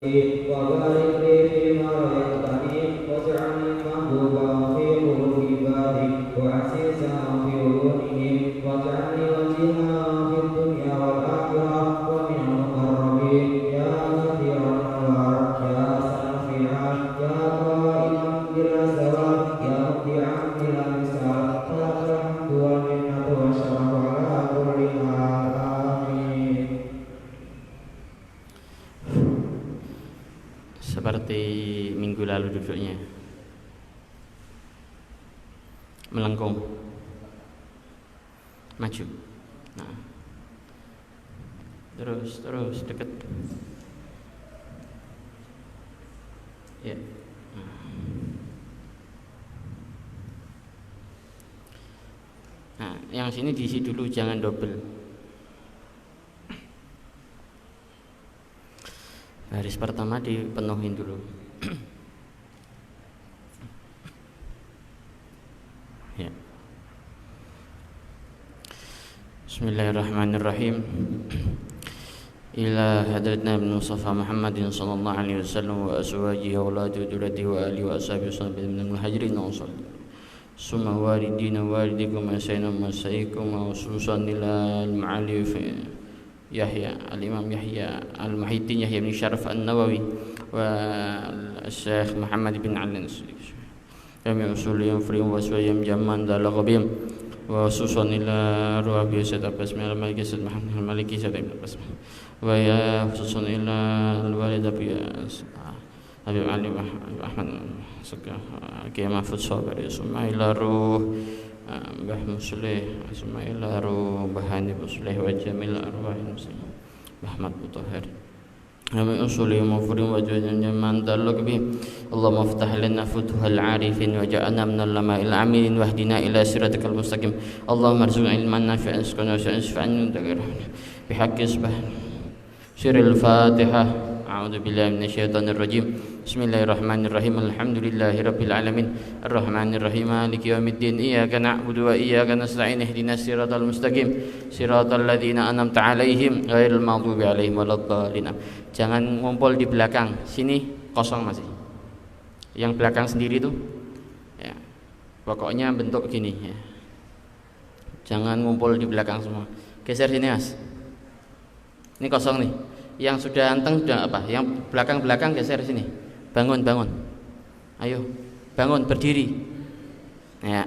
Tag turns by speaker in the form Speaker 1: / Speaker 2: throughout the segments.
Speaker 1: وبارك لي فيما رزقتني واجعلني محبوبا في قلوب عبادك وعزيزا في عيونهم واجعلني وجيها في الدنيا والآخرة ومن المقربين يا كثير النوار يا سنفعا يا قائما بلا زوال يا مبدعا بلا مثال لك الحمد والمنة والشرف على كل حال آمين.
Speaker 2: Seperti minggu lalu duduknya, melengkung, maju, nah, terus deket, ya. Nah, yang sini diisi dulu, jangan double. Baris pertama dipenuhin dulu. Ya. Bismillahirrahmanirrahim. Ila hadratna bin Mustafa Muhammadin sallallahu alaihi wasallam wa azwajihi wa auladihi wa dzurriyyatihi wa alihi wa ashabihi sallallahu min al-muhajirin wa ansar. Summa walidina walidikum wa sayyidina masaikum wa khususan ila al-ma'ali Yahya al-Imam Yahya al-Muhyiddin Yahya bin Syaraf an-Nawawi wa al-Syekh Muhammad bin Ali kami usuliyum friyum wa swayam jaman dalaqabim wa khususan ila ruah biasa basmil maliki sad Muhammad maliki sad wa ya khususan ila al-walid Habib Ali Ahmad Sekah Kiai Mahfud Sabari summa ila ruh Mbah Musleh Ismail Aru Bahani Musleh wa Jamil Arwahin Muslim Ahmad Mutahhar Kami usuli mufrim wa jawajnya mandaluk bih Allahumma ftah lana futuhal arifin wa ja'ana minal lama'il aminin wahdina ila siratikal mustaqim Allahumma arzuqna ilman nafi'an sukuna wa sya'isfa'an bihaqqi isbah Syiril Fatihah A'udzu billahi minasyaitonir rajim. Bismillahirrahmanirrahim. Alhamdulillahi rabbil alamin. Arrahmanir rahim. Maliki yaumiddin. Iyyaka na'budu wa iyyaka nasta'in. Ihdinas siratal mustaqim. Siratal ladzina an'amta 'alaihim ghairil maghdubi 'alaihim waladdallin. Jangan ngumpul di belakang. Sini kosong masih. Yang belakang sendiri tuh ya. Pokoknya bentuk gini ya. Jangan ngumpul di belakang semua. Geser sini, Mas. Ini kosong nih. Yang sudah anteng sudah apa? Yang belakang-belakang geser sini. Bangun. Ayo, bangun berdiri. Ya.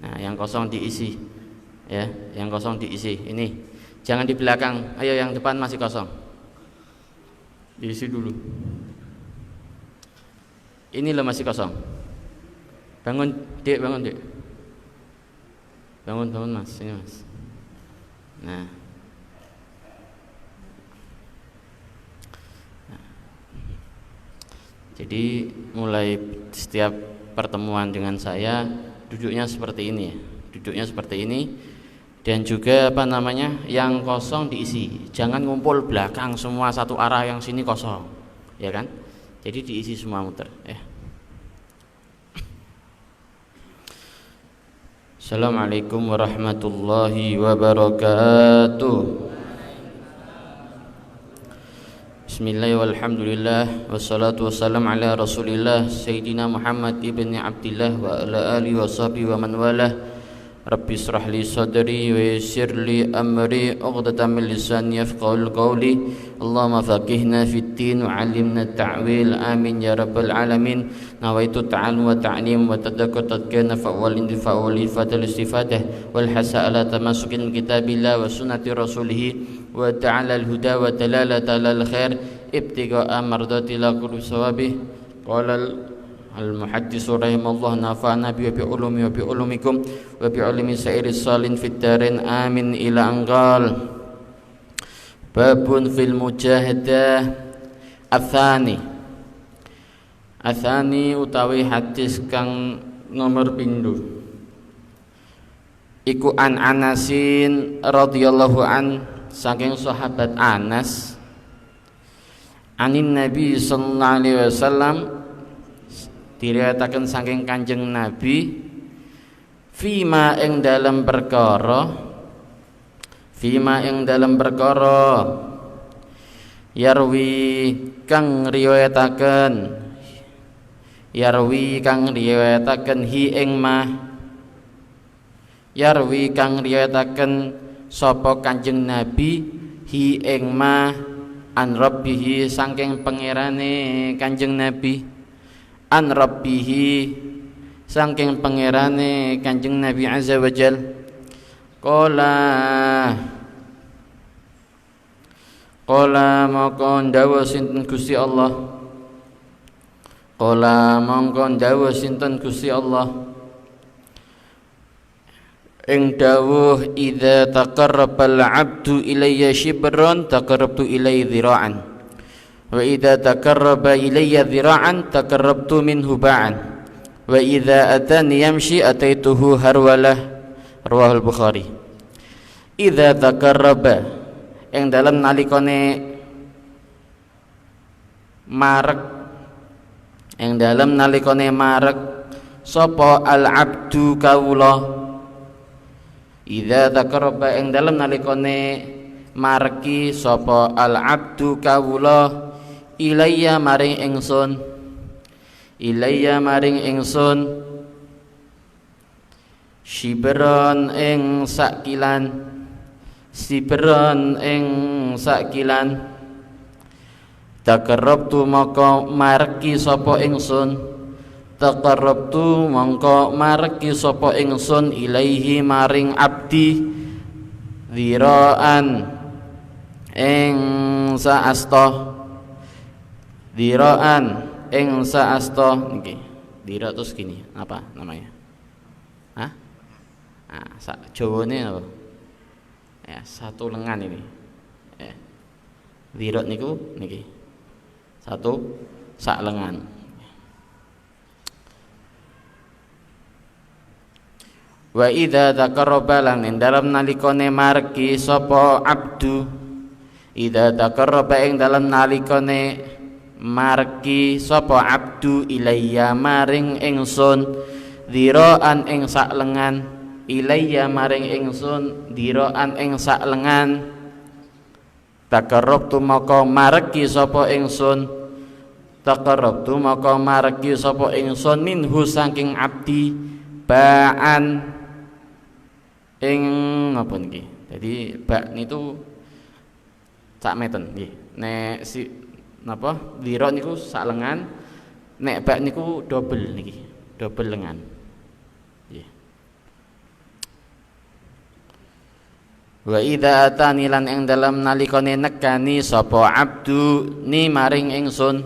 Speaker 2: Nah, yang kosong diisi. Ya, yang kosong diisi. Ini. Jangan di belakang. Ayo yang depan masih kosong. Diisi dulu. Ini loh masih kosong. Bangun, Dek, bangun, Dek. Bangun, Mas. Sini, Mas. Nah. Jadi mulai setiap pertemuan dengan saya duduknya seperti ini ya. Duduknya seperti ini dan juga apa namanya? Yang kosong diisi. Jangan ngumpul belakang semua satu arah yang sini kosong. Ya kan? Jadi diisi semua muter ya. Assalamualaikum warahmatullahi wabarakatuh. Bismillah walhamdulillah wassalatu wassalamu ala rasulillah Sayyidina Muhammad ibn Abdillah wa ala alihi wa sahbihi wa man walah. Rabbi israh li sadri wa yassir li amri uqdatan min lisani yafqahul qawli. Allahumma faqihna fid din wa 'allimna at-ta'wil amin ya rabbal alamin. Nawaitu ta'allum wa ta'lim wa tadakkur tadkana fa wal intifa wal ifadah istifadah wal hasa ala tamasukin kitabillah wa sunnati rasulih wa ta'ala al huda wa dalalata al khair ibtigha'a mardatil qulub sawabih. Qala al-muhaddis rahimahullah nafa'ana bi ulumi wa bi ulumikum wa bi ulumi sa'iris salin fid darin amin ila anqal. Babun fil mujahadah atsani utawi hadis kang nomor pindho iku an Anasin radhiyallahu an saking sahabat Anas anin Nabi sallallahu alaihi wasallam diriwayataken saking Kanjeng Nabi fima ing dalam perkara fima ing dalam perkara yarwi kang riwayataken hi ing ma yarwi kang riwayataken sapa Kanjeng Nabi hi ing ma an rabbihi saking pangerane Kanjeng Nabi an rabbihi saking pangerane Kanjeng Nabi azza wajal qala mongko dawuh sinten Gusti Allah ing dawuh idza taqarrabal 'abdu ilayya shibran taqarrabtu ilayhi dhira'an wa idza taqarraba ilayya dhira'an taqarrabtu minhu ba'an wa idza atani yamshi ataituhu harwalah rawahul Bukhari. Idza taqarraba ing dalem nalikane marek sapa al-'abdu kawula idza taqarraba ing dalem nalikane mareki sapa al-'abdu kawula ilayya maring ingsun shibron ing sakilan taqarrabtu mongko mareki sapa ingsun ilaihi maring abdi dhiraan ing saasta nggih dhira terus gini apa namanya Jawane apa ya satu lengan ini ya dhira niku niki satu sak lengan. Wa idza taqarraba lan ing dalem nalikane margi sapa abdu idza taqarraba ing dalem nalikane margi sapa abdu ilayya maring ingsun dhiraan ing sak lengan ilayya maring ingsun dhiraan ing sak lengan taqarrabtu maka margi sapa ingsun minhu saking abdi ba'an ing napa niki. Jadi bak niku sak meten nggih. Nek si napa dhira niku sak lengan, nek bak niku double niki. Double lengan. Nggih. Wa idza atani lan ing dalem nalikane nekani sapa abdu ni maring ingsun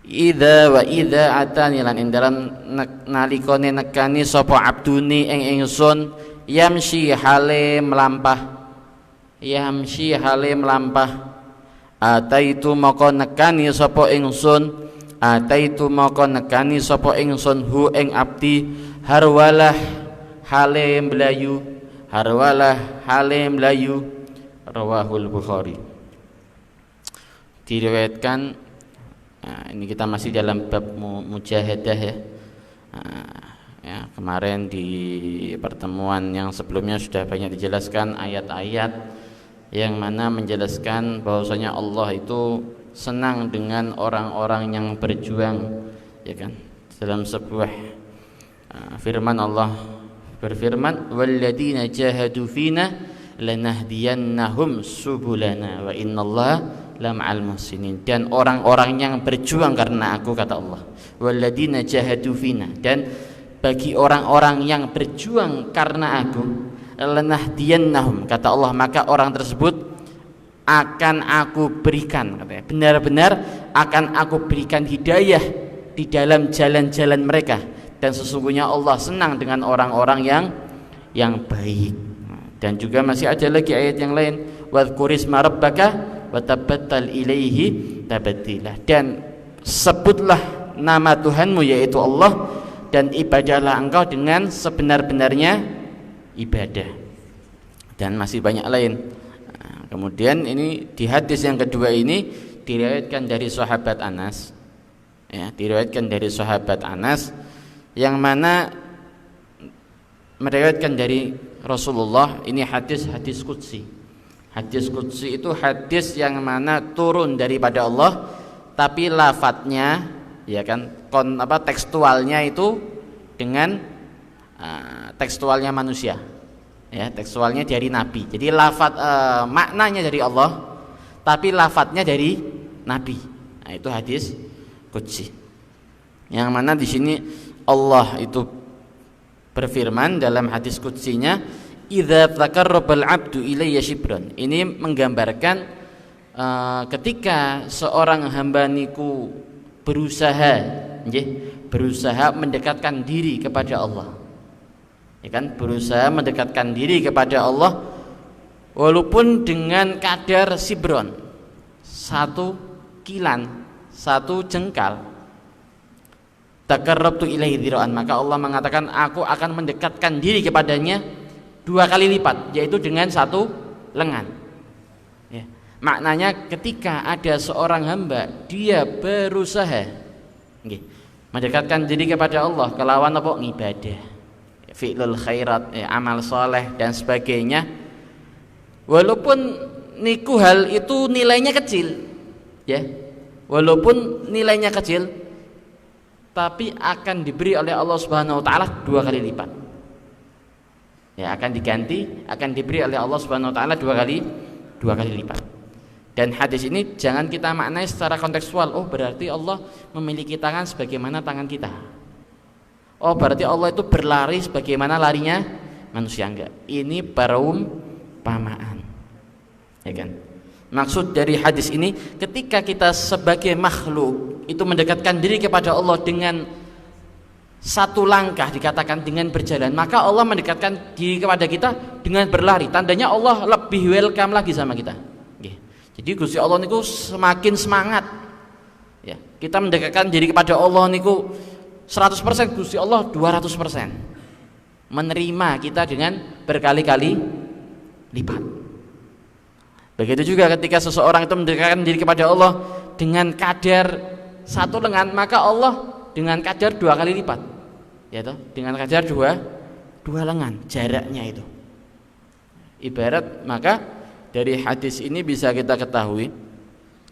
Speaker 2: idza atani lan ing dalem nalikane nekani sapa abdu ni ing ingsun yamshi hale melampah ataitu maka nekani sapa ingsun hu ing abdi harwalah hale melayu rawahul Bukhari. Diriwayatkan ini kita masih dalam bab mujahadah ya. Ya, kemarin di pertemuan yang sebelumnya sudah banyak dijelaskan ayat-ayat yang mana menjelaskan bahwasanya Allah itu senang dengan orang-orang yang berjuang, ya kan? Dalam sebuah firman Allah berfirman, "Walladzina jahadu fina lanahdiyannahum subulana wa innallaha lama'al muhsinin." Dan orang-orang yang berjuang karena aku, kata Allah. Walladzina jahadu fina, dan bagi orang-orang yang berjuang karena aku, lanahdiyannahum, kata Allah, maka orang tersebut akan aku berikan, katanya, benar-benar akan aku berikan hidayah di dalam jalan-jalan mereka. Dan sesungguhnya Allah senang dengan orang-orang yang baik. Dan juga masih ada lagi ayat yang lain, wadhkurisma rabbaka watabattal ilaihi tabtila, dan sebutlah nama Tuhanmu yaitu Allah dan ibadahlah engkau dengan sebenar-benarnya ibadah. Dan masih banyak lain. Kemudian ini di hadis yang kedua ini diriwayatkan dari sahabat Anas, ya, diriwayatkan dari sahabat Anas yang mana meriwayatkan dari Rasulullah, ini hadis qudsi. Hadis qudsi itu hadis yang mana turun daripada Allah, tapi lafadznya ya kan tekstualnya itu dengan tekstualnya manusia. Ya, tekstualnya dari nabi. Jadi maknanya dari Allah, tapi lafadznya dari nabi. Nah, itu hadis qudsi. Yang mana di sini Allah itu berfirman dalam hadis qudsinya, idza taqarrabal 'abdu ilayya shibran. Ini menggambarkan ketika seorang hamba niku berusaha mendekatkan diri kepada Allah. Ya kan, berusaha mendekatkan diri kepada Allah walaupun dengan kadar sibron, 1 kilan, 1 jengkal. Taqarrabtu ilaihi dzira'an, maka Allah mengatakan aku akan mendekatkan diri kepadanya 2 kali lipat, yaitu dengan 1 lengan. Ya. Maknanya ketika ada seorang hamba dia berusaha mendekatkan diri kepada Allah kelawan ibadah, fi'lul khairat, amal soleh dan sebagainya, walaupun niku hal itu nilainya kecil, ya, walaupun nilainya kecil, tapi akan diberi oleh Allah Subhanahu wa taala 2 kali lipat. Ya, akan diberi oleh Allah Subhanahu wa taala 2 kali lipat. Dan hadis ini jangan kita maknai secara kontekstual. Oh, berarti Allah memiliki tangan sebagaimana tangan kita. Oh, berarti Allah itu berlari sebagaimana larinya manusia. Enggak. Ini perumpamaan. Ya kan? Maksud dari hadis ini, ketika kita sebagai makhluk itu mendekatkan diri kepada Allah dengan 1 langkah, dikatakan dengan berjalan, maka Allah mendekatkan diri kepada kita dengan berlari. Tandanya Allah lebih welcome lagi sama kita. Jadi Gusti Allah niku semakin semangat. Ya, kita mendekatkan diri kepada Allah niku 100%, Gusti Allah 200%. Menerima kita dengan berkali-kali lipat. Begitu juga ketika seseorang itu mendekatkan diri kepada Allah dengan kadar 1 lengan, maka Allah dengan kadar 2 kali lipat, ya toh, dengan kadar 2 lengan jaraknya itu. Ibarat, maka dari hadis ini bisa kita ketahui,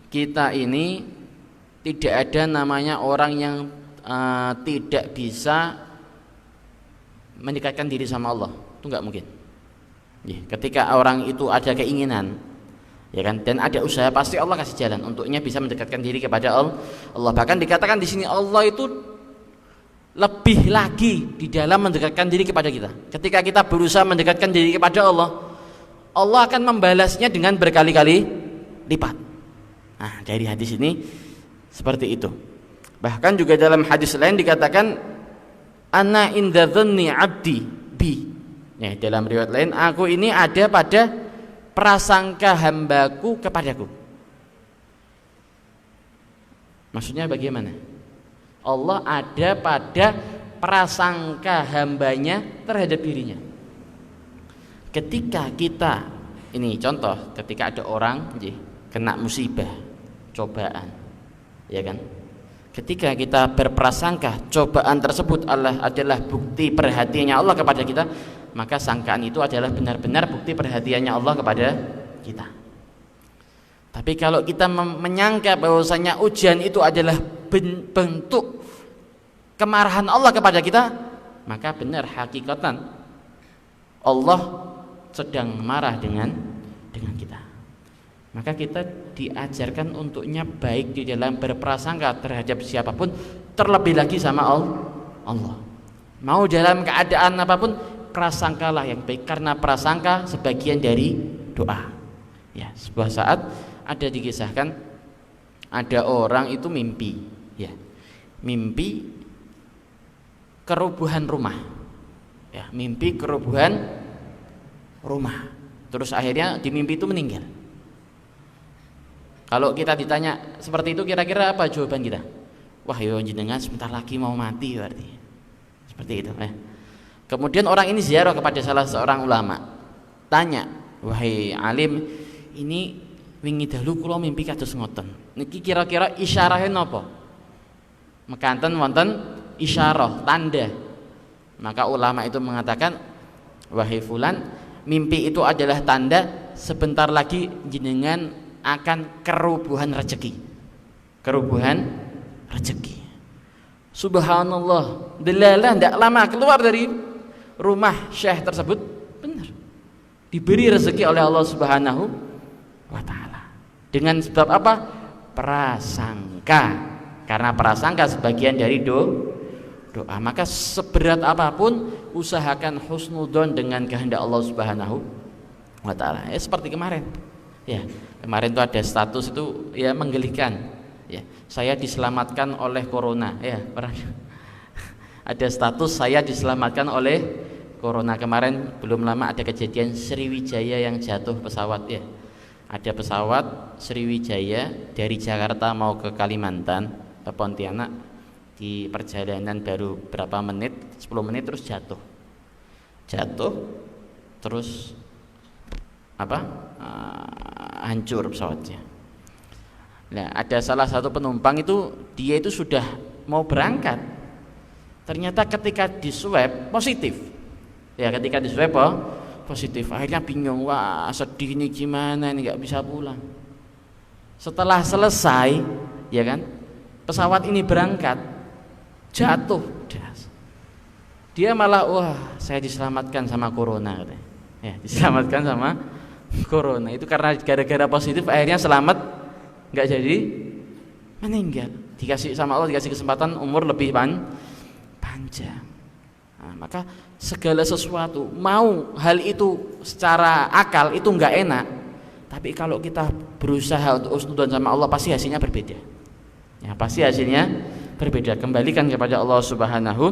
Speaker 2: kita ini tidak ada namanya orang yang tidak bisa mendekatkan diri sama Allah, itu nggak mungkin. Ketika orang itu ada keinginan, ya kan, dan ada usaha, pasti Allah kasih jalan untuknya bisa mendekatkan diri kepada Allah. Bahkan dikatakan di sini Allah itu lebih lagi di dalam mendekatkan diri kepada kita. Ketika kita berusaha mendekatkan diri kepada Allah, Allah akan membalasnya dengan berkali-kali lipat. Nah, dari hadis ini seperti itu. Bahkan juga dalam hadis lain dikatakan, ana inda dhanni 'abdi bi. Ya, dalam riwayat lain, aku ini ada pada prasangka hambaku kepadaku. Maksudnya bagaimana? Allah ada pada prasangka hambanya terhadap dirinya. Ketika kita, ini contoh, ketika ada orang kena musibah, cobaan, ya kan? Ketika kita berprasangka cobaan tersebut adalah bukti perhatiannya Allah kepada kita, maka sangkaan itu adalah benar-benar bukti perhatiannya Allah kepada kita. Tapi kalau kita menyangka bahwasanya ujian itu adalah bentuk kemarahan Allah kepada kita, maka benar hakikatan Allah sedang marah dengan kita. Maka kita diajarkan untuknya baik di dalam berprasangka terhadap siapapun, terlebih lagi sama Allah. Mau dalam keadaan apapun, prasangkalah yang baik, karena prasangka sebagian dari doa. Ya, sebuah saat ada dikisahkan, ada orang itu mimpi, ya, mimpi kerubuhan rumah, ya, mimpi kerubuhan rumah. Terus akhirnya di mimpi itu meninggal. Kalau kita ditanya seperti itu, kira-kira apa jawaban kita? Wah, yo jenengan sebentar lagi mau mati berarti. Seperti itu, ya. Kemudian orang ini ziarah kepada salah seorang ulama. Tanya, "Wahai alim, ini wingi dalu kula mimpi kados ngoten. Niki kira-kira isyarahe napa?" Mekanten wonten isyarah, tanda. Maka ulama itu mengatakan, Wahai fulan, mimpi itu adalah tanda sebentar lagi jenengan akan kerubuhan rezeki. Kerubuhan rezeki. Subhanallah, delalah tidak lama keluar dari rumah syekh tersebut, benar diberi rezeki oleh Allah Subhanahu wa taala. Dengan sebab apa? Prasangka. Karena prasangka sebagian dari doa. Maka seberat apapun usahakan husnudzon dengan kehendak Allah Subhanahu wa taala. Seperti kemarin. Ya, kemarin itu ada status itu ya menggelikan. Ya, saya diselamatkan oleh corona. Ya, ada status saya diselamatkan oleh corona. Kemarin belum lama ada kejadian Sriwijaya yang jatuh pesawat ya. Ada pesawat Sriwijaya dari Jakarta mau ke Kalimantan, ke Pontianak, di perjalanan baru berapa menit, 10 menit terus jatuh terus hancur pesawatnya. Nah, ada salah satu penumpang itu dia itu sudah mau berangkat, ternyata ketika di swab positif. Ya, ketika di swab positif, akhirnya bingung, wah sedih ini gimana ini nggak bisa pulang. Setelah selesai, ya kan, pesawat ini berangkat, jatuh, dia malah wah saya diselamatkan sama corona, katanya. Ya, diselamatkan sama corona itu karena gara-gara positif akhirnya selamat, nggak jadi meninggal, dikasih sama Allah, dikasih kesempatan umur lebih panjang. Nah, maka segala sesuatu mau hal itu secara akal itu nggak enak, tapi kalau kita berusaha untuk husnudzon sama Allah pasti hasilnya berbeda. Ya, pasti hasilnya berbeda. Kembalikan kepada Allah Subhanahu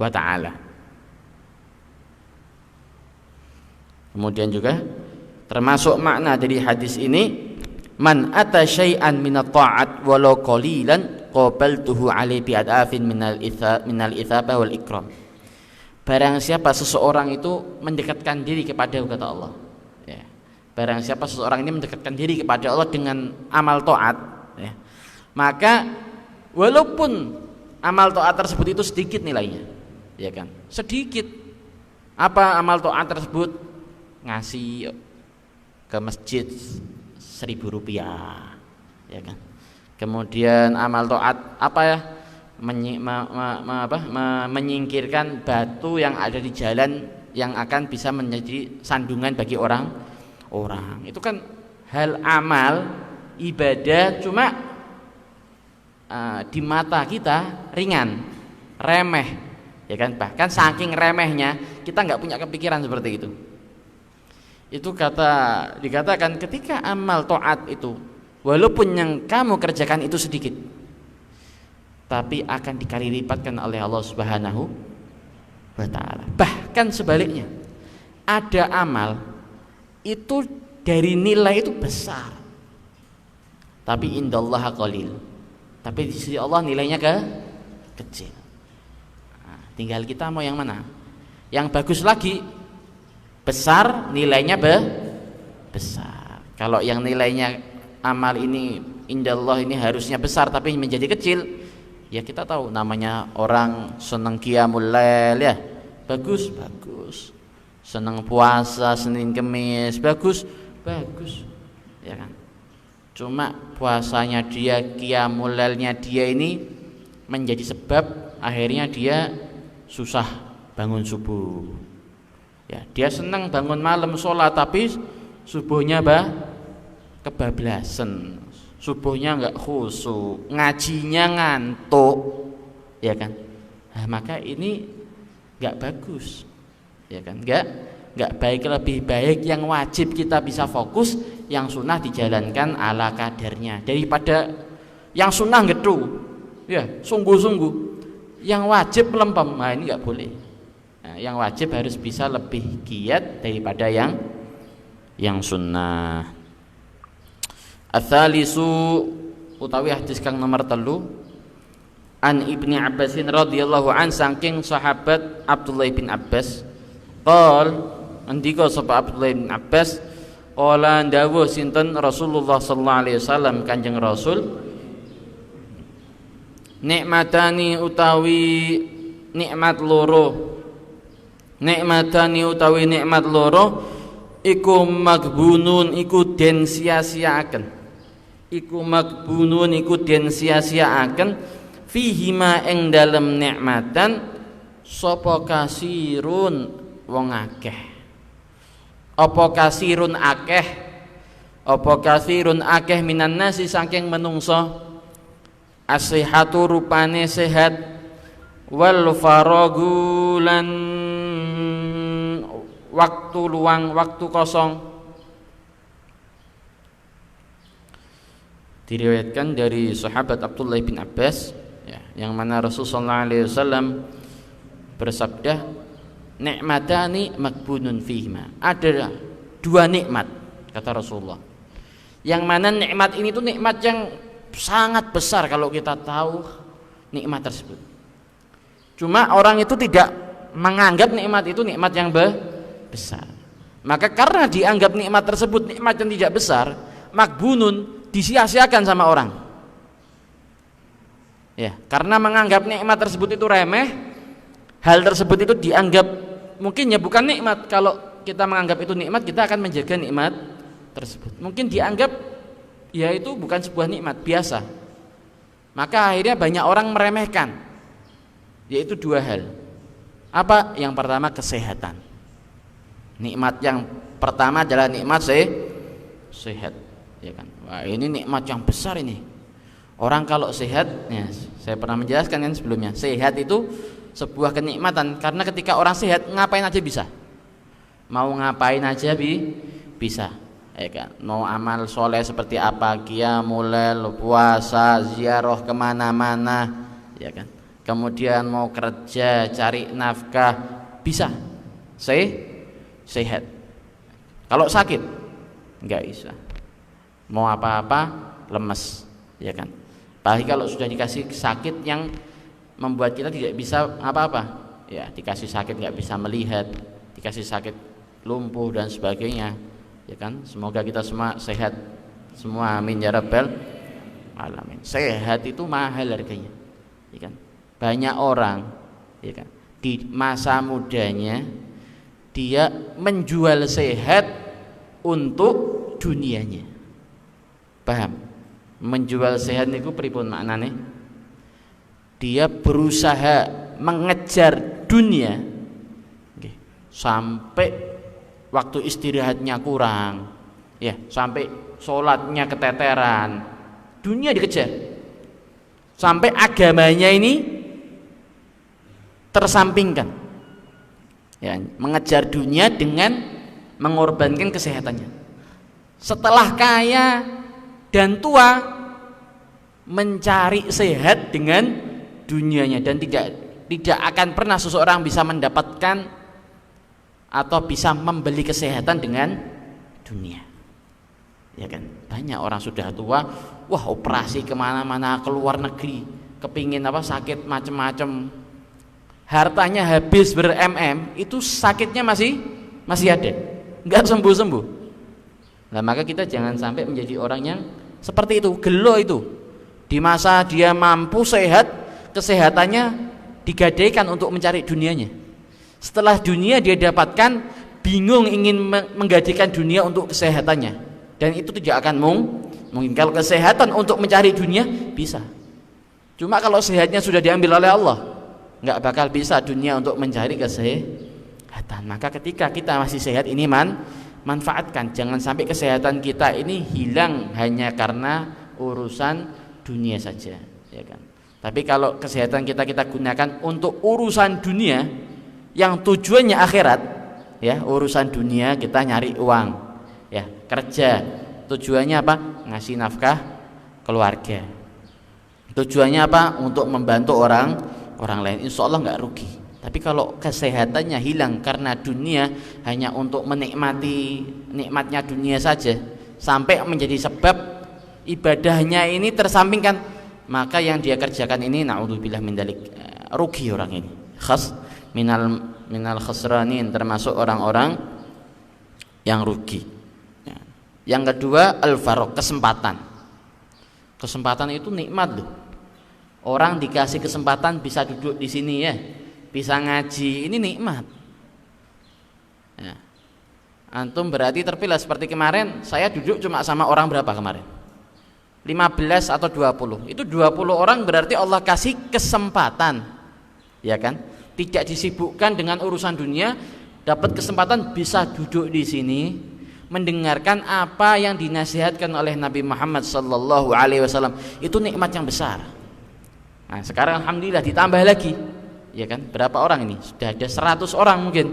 Speaker 2: wa ta'ala. Kemudian juga termasuk makna dari hadis ini, man ata syai'an minat ta'at walau qalilan qabaltuhu alaihi bi'adafin minal itsabah wal ikram. Barang siapa seseorang itu mendekatkan diri kepada kata Allah, ya. Barang siapa seseorang ini mendekatkan diri kepada Allah dengan amal taat, ya, maka walaupun amal taat tersebut itu sedikit nilainya, ya kan, sedikit. Apa amal taat tersebut? Ngasih ke masjid 1.000 rupiah, ya kan. Kemudian amal taat apa ya? Menyingkirkan batu yang ada di jalan yang akan bisa menjadi sandungan bagi orang. Itu kan hal amal ibadah, cuma di mata kita ringan, remeh, ya kan. Bahkan saking remehnya kita nggak punya kepikiran seperti itu. Itu dikatakan ketika amal taat itu walaupun yang kamu kerjakan itu sedikit, tapi akan dikali lipatkan oleh Allah Subhanahu wa ta'ala. Bahkan sebaliknya, ada amal itu dari nilai itu besar, tapi indallaha qalil, tapi di sisi Allah nilainya kecil. Nah, tinggal kita mau yang mana. Yang bagus lagi, besar, nilainya besar. Kalau yang nilainya amal ini indallah ini harusnya besar tapi menjadi kecil, ya kita tahu namanya orang senang qiyamul lail, ya, bagus, senang puasa Senin Kemis, bagus, ya kan. Cuma puasanya dia, qiyamul lailnya dia ini menjadi sebab akhirnya dia susah bangun subuh. Ya, dia senang bangun malam sholat tapi subuhnya kebablasan, subuhnya nggak khusyuk, ngajinya ngantuk, ya kan. Nah, maka ini nggak bagus, ya kan, nggak baik. Lebih baik yang wajib kita bisa fokus, yang sunnah dijalankan ala kadarnya daripada yang sunnah gedu, ya sungguh-sungguh, yang wajib melempem. Nah, ini nggak boleh. Nah, yang wajib harus bisa lebih giat daripada yang sunnah. Ats-tsalisu utawi hadis kang nomor 3 an Ibni Abbasin radhiyallahu an, saking sahabat Abdullah bin Abbas, qol andika sapa Abdullah bin Abbas, qala dawuh sinten Rasulullah sallallahu alaihi wasallam, Kanjeng Rasul, nikmatani utawi nikmat loro nikmatani utawi nikmat loro iku magbunun iku den sia-siaaken, iku magbunun iku den sia-siaaken fihima ing dalem nikmatan sapa kasirun wong akeh. Apa kasirun akeh, apa kasirun akeh minan nasi saking menungso, as-sihhatu rupane sehat, wal faragu lan waktu luang, waktu kosong. Diriwayatkan dari sahabat Abdullah bin Abbas ya, yang mana Rasulullah SAW bersabda, nikmatani makbunun fihima. Ada dua nikmat kata Rasulullah, yang mana nikmat ini tuh nikmat yang sangat besar kalau kita tahu nikmat tersebut. Cuma orang itu tidak menganggap nikmat itu nikmat yang besar. Maka karena dianggap nikmat tersebut nikmat yang tidak besar, makbunun disia-siakan sama orang. Ya, karena menganggap nikmat tersebut itu remeh, hal tersebut itu dianggap mungkin ya bukan nikmat. Kalau kita menganggap itu nikmat, kita akan menjaga nikmat tersebut. Mungkin dianggap ya itu bukan sebuah nikmat biasa. Maka akhirnya banyak orang meremehkan, yaitu dua hal. Apa? Yang pertama kesehatan. Nikmat yang pertama adalah nikmat sehat, ya kan? Wah, ini nikmat yang besar ini. Orang kalau sehat, ya, saya pernah menjelaskan kan sebelumnya, sehat itu sebuah kenikmatan, karena ketika orang sehat ngapain aja bisa. Mau ngapain aja bisa, ya kan? Mau amal soleh seperti apa, qiyamul lail, puasa, ziarah kemana-mana, ya kan? Kemudian mau kerja, cari nafkah, bisa. Sehat. Kalau sakit nggak bisa. Mau apa-apa lemes, ya kan? Apalagi kalau sudah dikasih sakit yang membuat kita tidak bisa apa-apa, ya dikasih sakit nggak bisa melihat, dikasih sakit lumpuh dan sebagainya, ya kan? Semoga kita semua sehat semua, amin ya rabbal alamin. Sehat itu mahal harganya, ya kan? Banyak orang, ya kan, di masa mudanya dia menjual sehat untuk dunianya. Paham? Menjual sehat niku pripun maknane? Dia berusaha mengejar dunia, okay, sampai waktu istirahatnya kurang, ya, sampai sholatnya keteteran, dunia dikejar, sampai agamanya ini tersampingkan, ya, mengejar dunia dengan mengorbankan kesehatannya. Setelah kaya dan tua, mencari sehat dengan dunianya, dan tidak akan pernah seseorang bisa mendapatkan atau bisa membeli kesehatan dengan dunia, ya kan? Banyak orang sudah tua, wah operasi kemana-mana, ke luar negeri, kepingin apa sakit macam-macam, hartanya habis itu sakitnya masih ada, nggak sembuh-sembuh. Nah, maka kita jangan sampai menjadi orang yang seperti itu, gelo itu. Di masa dia mampu sehat, kesehatannya digadaikan untuk mencari dunianya. Setelah dunia dia dapatkan, bingung ingin menggadaikan dunia untuk kesehatannya, dan itu tidak akan mungkin. Kalau kesehatan untuk mencari dunia bisa, cuma kalau sehatnya sudah diambil oleh Allah, nggak bakal bisa dunia untuk mencari kesehatan. Maka ketika kita masih sehat ini manfaatkan, jangan sampai kesehatan kita ini hilang hanya karena urusan dunia saja, ya kan? Tapi kalau kesehatan kita gunakan untuk urusan dunia yang tujuannya akhirat, ya, urusan dunia kita nyari uang, ya, kerja, tujuannya apa? Ngasih nafkah keluarga, tujuannya apa? Untuk membantu orang lain, insya Allah nggak rugi. Tapi kalau kesehatannya hilang karena dunia, hanya untuk menikmati nikmatnya dunia saja, sampai menjadi sebab ibadahnya ini tersampingkan, maka yang dia kerjakan ini naudzubillah min dzalik, rugi orang ini, minal khasranin, termasuk orang-orang yang rugi. Yang kedua al-faraq, kesempatan itu nikmat loh. Orang dikasih kesempatan bisa duduk di sini, ya, bisa ngaji, ini nikmat. Ya. Antum berarti terpilih seperti kemarin saya duduk cuma sama orang berapa kemarin? 15 atau 20. Itu 20 orang berarti Allah kasih kesempatan. Ya kan? Tidak disibukkan dengan urusan dunia, dapat kesempatan bisa duduk di sini mendengarkan apa yang dinasihatkan oleh Nabi Muhammad sallallahu alaihi wasallam. Itu nikmat yang besar. Nah, sekarang alhamdulillah ditambah lagi. Ya kan? Berapa orang ini? Sudah ada 100 orang mungkin.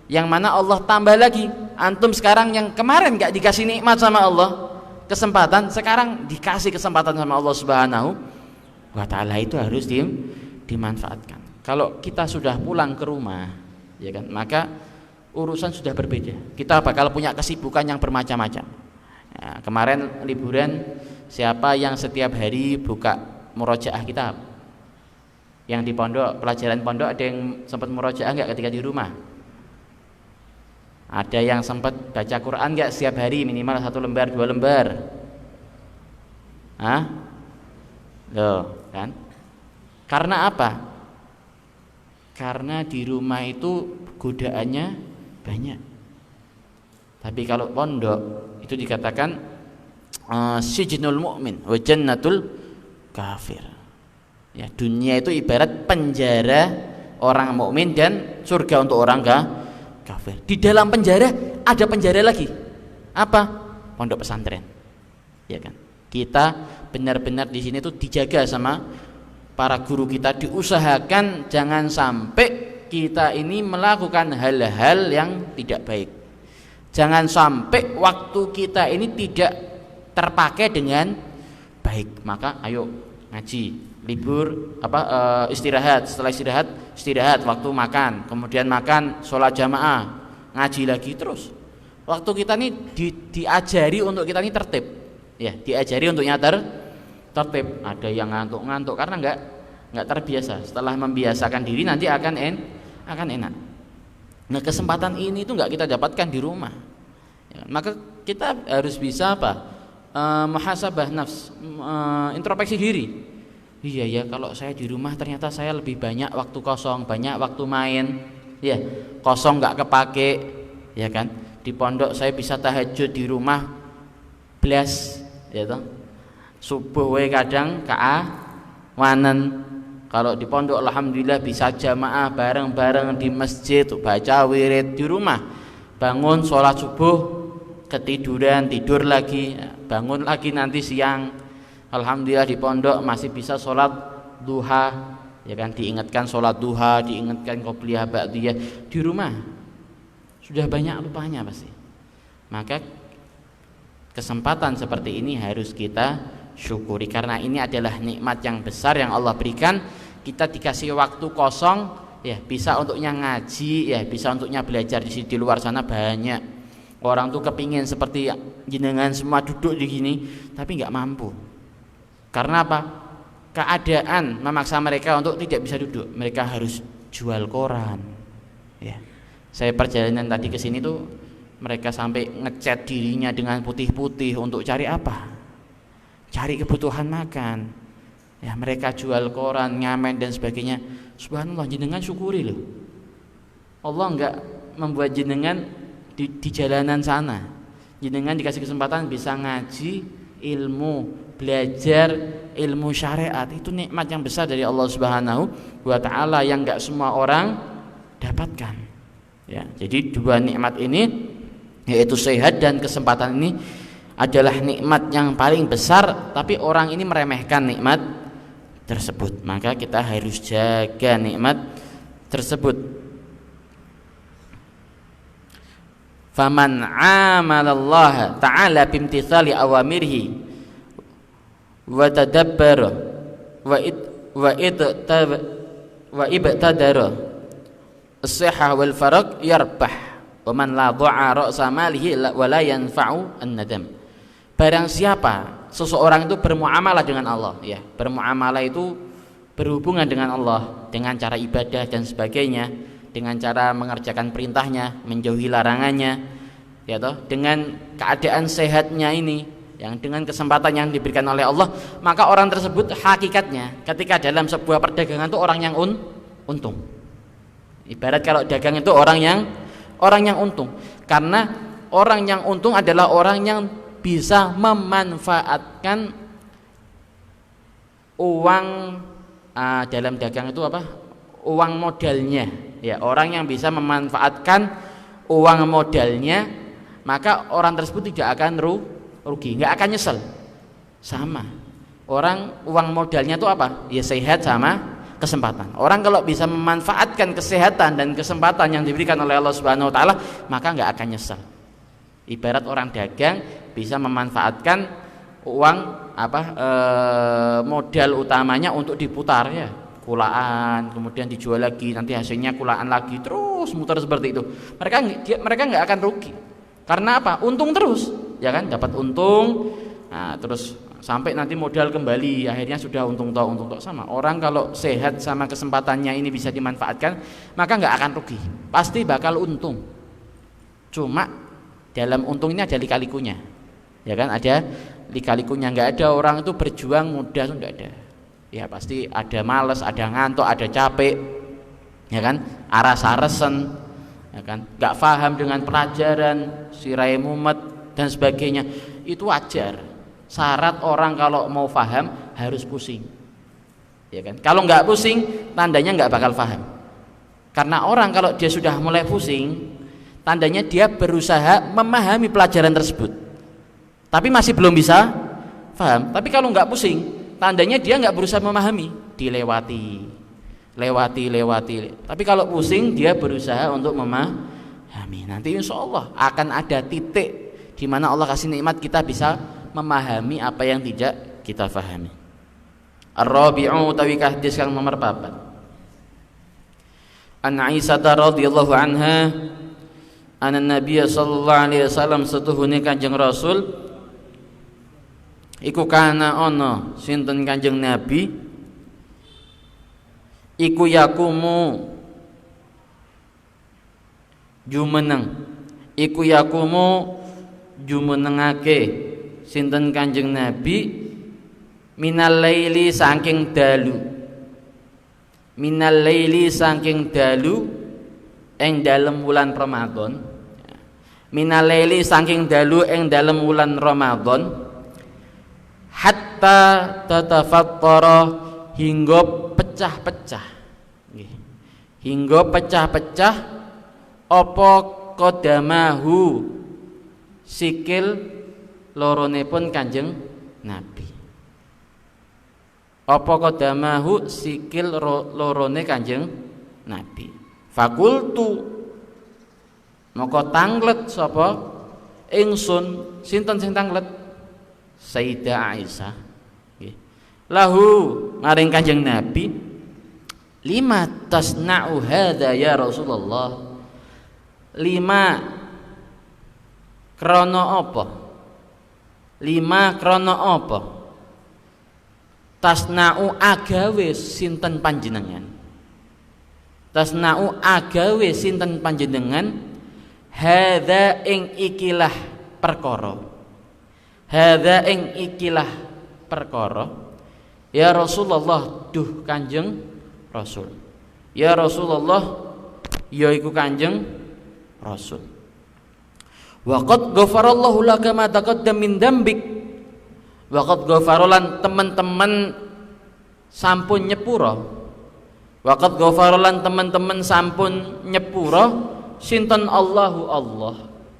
Speaker 2: Yang mana Allah tambah lagi. Antum sekarang yang kemarin gak dikasih nikmat sama Allah, kesempatan, sekarang dikasih kesempatan sama Allah Subhanahu wa ta'ala. Itu harus dimanfaatkan. Kalau kita sudah pulang ke rumah, ya kan, maka urusan sudah berbeda. Kita bakal punya kesibukan yang bermacam-macam. Ya, kemarin liburan, siapa yang setiap hari buka murojaah kitab? Yang di pondok, pelajaran pondok, ada yang sempat murojaah nggak ketika di rumah? Ada yang sempat baca Quran nggak setiap hari minimal 1 lembar 2 lembar? Hah? Loh, kan? Karena apa? Karena di rumah itu godaannya banyak. Tapi kalau pondok itu dikatakan sijnul mu'min wa jannatul kafir. Ya, dunia itu ibarat penjara orang mukmin dan surga untuk orang kafir. Di dalam penjara ada penjara lagi. Apa? Pondok pesantren. Ya kan? Kita benar-benar di sini tuh dijaga sama para guru kita, diusahakan jangan sampai kita ini melakukan hal-hal yang tidak baik. Jangan sampai waktu kita ini tidak terpakai dengan baik. Maka ayo ngaji, libur istirahat, setelah istirahat waktu makan, kemudian makan, sholat jamaah, ngaji lagi terus. Waktu kita ini diajari untuk kita ini tertib. Ya, diajari untuk tertib. Ada yang ngantuk-ngantuk karena enggak terbiasa. Setelah membiasakan diri nanti akan enak. Nah, kesempatan ini itu enggak kita dapatkan di rumah. Ya, maka kita harus bisa muhasabah nafs, introspeksi diri. Iya ya, kalau saya di rumah ternyata saya lebih banyak waktu kosong, banyak waktu main. Ya, kosong enggak kepake, ya kan? Di pondok saya bisa tahajud di rumah belas, ya toh. Subuh wae kadang wanen. Kalau di pondok alhamdulillah bisa jamaah bareng-bareng di masjid, baca wirid di rumah. Bangun sholat subuh, ketiduran, tidur lagi, bangun lagi nanti siang. Alhamdulillah di pondok masih bisa sholat duha, ya kan, diingatkan sholat duha, diingatkan qobliyah ba'diyah. Di rumah sudah banyak lupanya pasti. Maka kesempatan seperti ini harus kita syukuri, karena ini adalah nikmat yang besar yang Allah berikan. Kita dikasih waktu kosong, ya bisa untuknya ngaji, ya bisa untuknya belajar di luar sana banyak. Orang tuh kepingin seperti jenengan semua duduk di gini, tapi nggak mampu. Karena apa? Keadaan memaksa mereka untuk tidak bisa duduk. Mereka harus jual koran. Ya, saya perjalanan tadi ke sini tuh mereka sampai ngecat dirinya dengan putih-putih untuk cari apa? Cari kebutuhan makan. Ya, mereka jual koran, ngamen dan sebagainya. Subhanallah, jenengan syukuri loh. Allah enggak membuat jenengan di jalanan sana. Jenengan dikasih kesempatan bisa ngaji, ilmu, belajar ilmu syariat. Itu nikmat yang besar dari Allah Subhanahu wa taala yang enggak semua orang dapatkan. Ya, jadi dua nikmat ini, yaitu sehat dan kesempatan, ini adalah nikmat yang paling besar, tapi orang ini meremehkan nikmat tersebut. Maka kita harus jaga nikmat tersebut. Faman amalallaha ta'ala bimtithali awamirhi wa tadabbara wa ibtadara as-sihah wal faraq yarbah wa man la dha'a ra'sa malihi wa la yanfa'u an-nadam. Barang siapa seseorang itu bermuamalah dengan Allah, ya, bermuamalah itu berhubungan dengan Allah dengan cara ibadah dan sebagainya, dengan cara mengerjakan perintahnya, menjauhi larangannya, ya toh, dengan keadaan sehatnya ini, yang dengan kesempatan yang diberikan oleh Allah, maka orang tersebut hakikatnya ketika dalam sebuah perdagangan itu orang yang untung. Ibarat kalau dagang itu orang yang orang yang untung. Karena orang yang untung adalah orang yang bisa memanfaatkan uang dalam dagang itu apa? Uang modalnya. Ya, orang yang bisa memanfaatkan uang modalnya, maka orang tersebut tidak akan rugi, nggak akan nyesel. Sama. Orang uang modalnya itu apa? Ya sehat sama kesempatan. Orang kalau bisa memanfaatkan kesehatan dan kesempatan yang diberikan oleh Allah Subhanahu wa taala, maka nggak akan nyesel. Ibarat orang dagang bisa memanfaatkan uang modal utamanya untuk diputar ya. Kulaan, kemudian dijual lagi, nanti hasilnya kulaan lagi, terus muter seperti itu. Mereka nggak akan rugi. Karena apa? Untung terus, ya kan? Dapat untung, nah, terus sampai nanti modal kembali, akhirnya sudah untung tok sama. Orang kalau sehat sama kesempatannya ini bisa dimanfaatkan, maka nggak akan rugi, pasti bakal untung. Cuma dalam untung ini ada lika-likunya, ya kan? Ada lika-likunya. Nggak ada orang itu berjuang mudah, itu nggak ada. Ya pasti ada males, ada ngantuk, ada capek, ya kan, aras-arasen, ya kan, nggak paham dengan pelajaran, sirai mumet dan sebagainya. Itu wajar. Syarat orang kalau mau paham harus pusing, ya kan. Kalau nggak pusing, tandanya nggak bakal paham. Karena orang kalau dia sudah mulai pusing, tandanya dia berusaha memahami pelajaran tersebut, tapi masih belum bisa paham. Tapi kalau nggak pusing, tandanya dia nggak berusaha memahami, dilewati. Tapi kalau pusing, dia berusaha untuk memahami. Nanti insya Allah akan ada titik di mana Allah kasih nikmat kita bisa memahami apa yang tidak kita fahami. Ar-rabi'u utawi hadis kang nomor 4. An Aisyah radhiyallahu anha anna Nabiy sallallahu alaihi wasallam setuhune Kanjeng Rasul iku kana ana sinten Kanjeng Nabi iku yakumu jumenengake sinten Kanjeng Nabi minal laili saking dalu ing dalem wulan Ramadan. Minal laili saking dalu ing dalem wulan Ramadan hatta tatafattara hingga pecah-pecah apa qadamahu sikil loronipun Kanjeng Nabi. Apa qadamahu sikil lorone Kanjeng Nabi. Fakultu maka tanglet sapa ingsun. Sinten sing tanglet? Sayyidah Aisyah. Lahu maring Kanjeng Nabi, lima tasna'u hadza ya Rasulullah. Lima krana apa? Tasna'u agawe sinten panjenengan. Tasna'u agawe sinten panjenengan hadza ing ikilah perkara. Hadza ing ikilah perkara ya Rasulullah duh Kanjeng Rasul. Ya Rasulullah yaiku Kanjeng Rasul. Wa qad ghafarallahu laka ma taqaddam min dzambik. Wa qad ghafaralan teman-teman sampun nyepura. Wa qad ghafaralan teman-teman sampun nyepura sinten Allahu Allah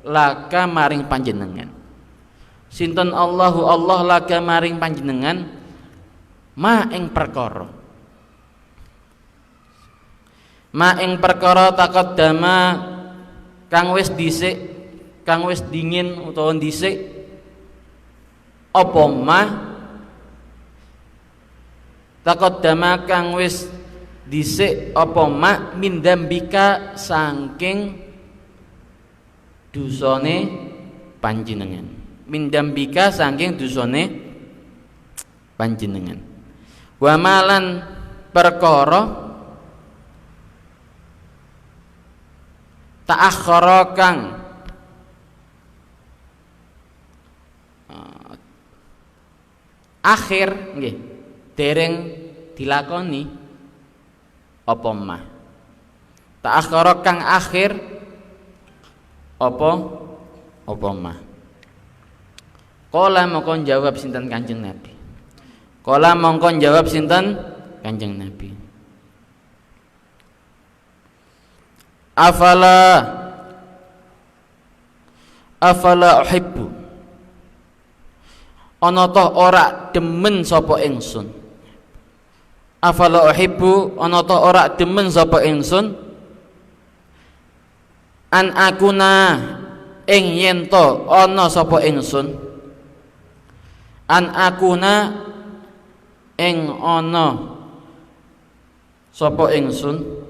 Speaker 2: laka maring panjenengan. Sinten Allahu Allah laka maring panjenengan ma ing perkara taqaddama kang wis dingin utawa dhisik apa ma taqaddama kang wis dhisik apa ma min dzambika saking dosane panjenengan. Min dzambika saking dosane panjenengan. Wa malan perkara ta'akhkhara kang akhir nggih dereng dilakoni apa mah. Ta'akhkhara kang akhir apa ma. Qala mongko jawab sinten Kanjeng Nabi. Qala mongko jawab sinten Kanjeng Nabi. Afala uhibbu. Ana ta ora demen sapa ingsun. Afala uhibbu, ana ta ora demen sapa ingsun. An akuna ing yen to ana sapa ingsun. An akuna ing ana sapa ingsun.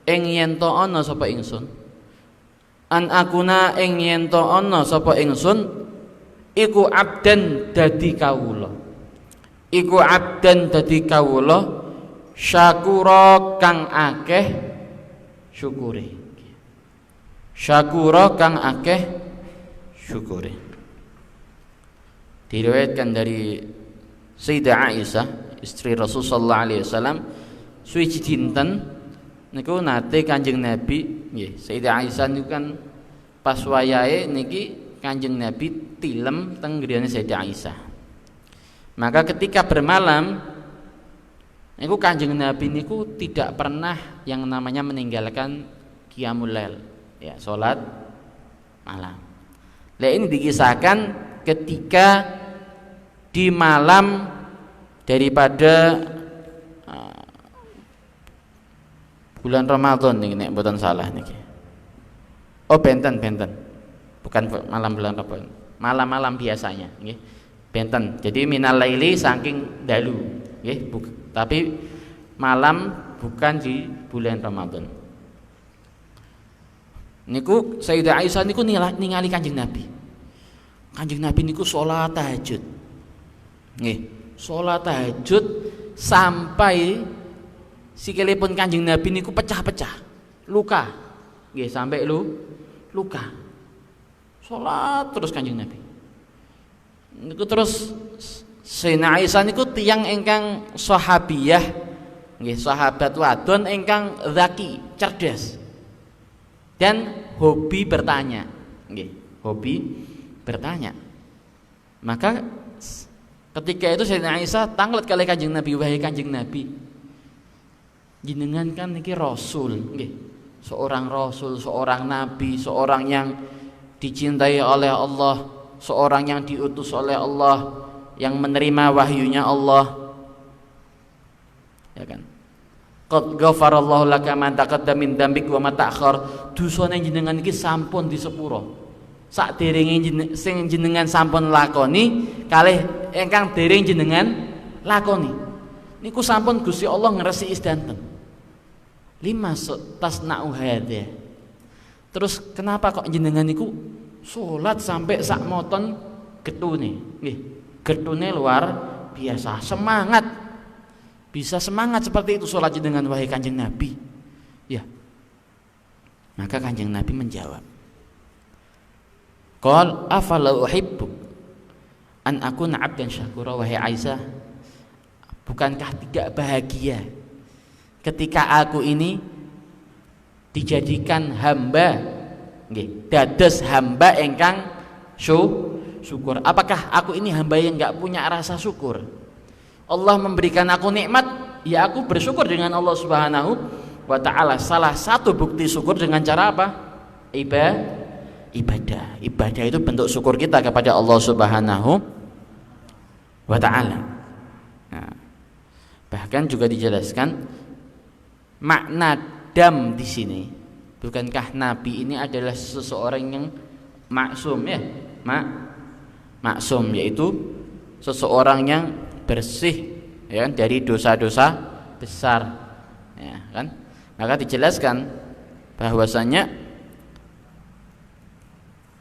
Speaker 2: Ing yen to ana sapa ingsun. An akuna ing yen to ana sapa ingsun iku abdan dadi kawula. Iku abdan dadi kawula syakura kang akeh syukure. Syakura kang akeh syukure. Diriwayatkan dari Sayyidah Aisyah, istri Rasul sallallahu alaihi wasallam, suci dinten niku nate Kanjeng Nabi nggih. Sayyidah Aisyah niku kan pas wayahe niki Kanjeng Nabi tilem teng griyane Sayyidah Aisyah. Maka ketika bermalam niku Kanjeng Nabi niku tidak pernah yang namanya meninggalkan qiyamul lail, ya, salat malam. Lah ini dikisahkan ketika di malam daripada bulan Ramadan niki nek mboten salah niki. Oh benten. Bukan malam bulan Ramadan. Malam-malam biasanya nggih. Benten. Jadi minal laili saking dalu nggih, tapi malam bukan di bulan Ramadan. Niku Sayyidah Aisyah niku ningali Kanjeng Nabi. Kanjeng Nabi niku salat tahajud. Nggih, salat tahajud sampai sikilipun Kanjeng Nabi niku pecah-pecah, luka, nggih, sampai luka. Salat terus Kanjeng Nabi. Niku terus Sayyidah Aisyah niku tiyang ingkang sahabiyah, nggih, sahabat wadon ingkang zaki, cerdas. Dan hobi bertanya, nggih, hobi bertanya. Maka ketika itu Sayyidah Aisyah tanglet kali Kanjeng Nabi, wahai Kanjeng Nabi, jenengan kan niki rasul nggih, seorang rasul, seorang nabi, seorang yang dicintai oleh Allah, seorang yang diutus oleh Allah, yang menerima wahyunya Allah, ya kan. Qad ghafarallahu laka ma taqaddama min dzambik wa ma ta'akhkhar. Dosane jenengan iki sampun disepuro. Sakderenge sing jenengan sampun lakoni kalih ingkang dereng jenengan lakoni niku sampun Gusti Allah ngresiki sedanten. Lima tasna'u hadza. Terus kenapa kok jenengan niku salat sampai sak moton getune nggih. Getune luar biasa, semangat. Bisa semangat seperti itu salat jenengan wahai Kanjeng Nabi. Ya. Maka Kanjeng Nabi menjawab, qal afala uhibbu an akuna 'abdan syakura. Wahai Aisyah, bukankah tidak bahagia ketika aku ini dijadikan hamba nggih, dados hamba ingkang syukur. Apakah aku ini hamba yang enggak punya rasa syukur? Allah memberikan aku nikmat, ya aku bersyukur dengan Allah Subhanahu wa taala. Salah satu bukti syukur dengan cara apa? Ibadah. Ibadah itu bentuk syukur kita kepada Allah Subhanahu wa taala. Nah, bahkan juga dijelaskan makna dam di sini. Bukankah Nabi ini adalah seseorang yang maksum, ya? Maksum, yaitu seseorang yang bersih, ya kan, dari dosa-dosa besar, ya kan. Maka dijelaskan bahwasanya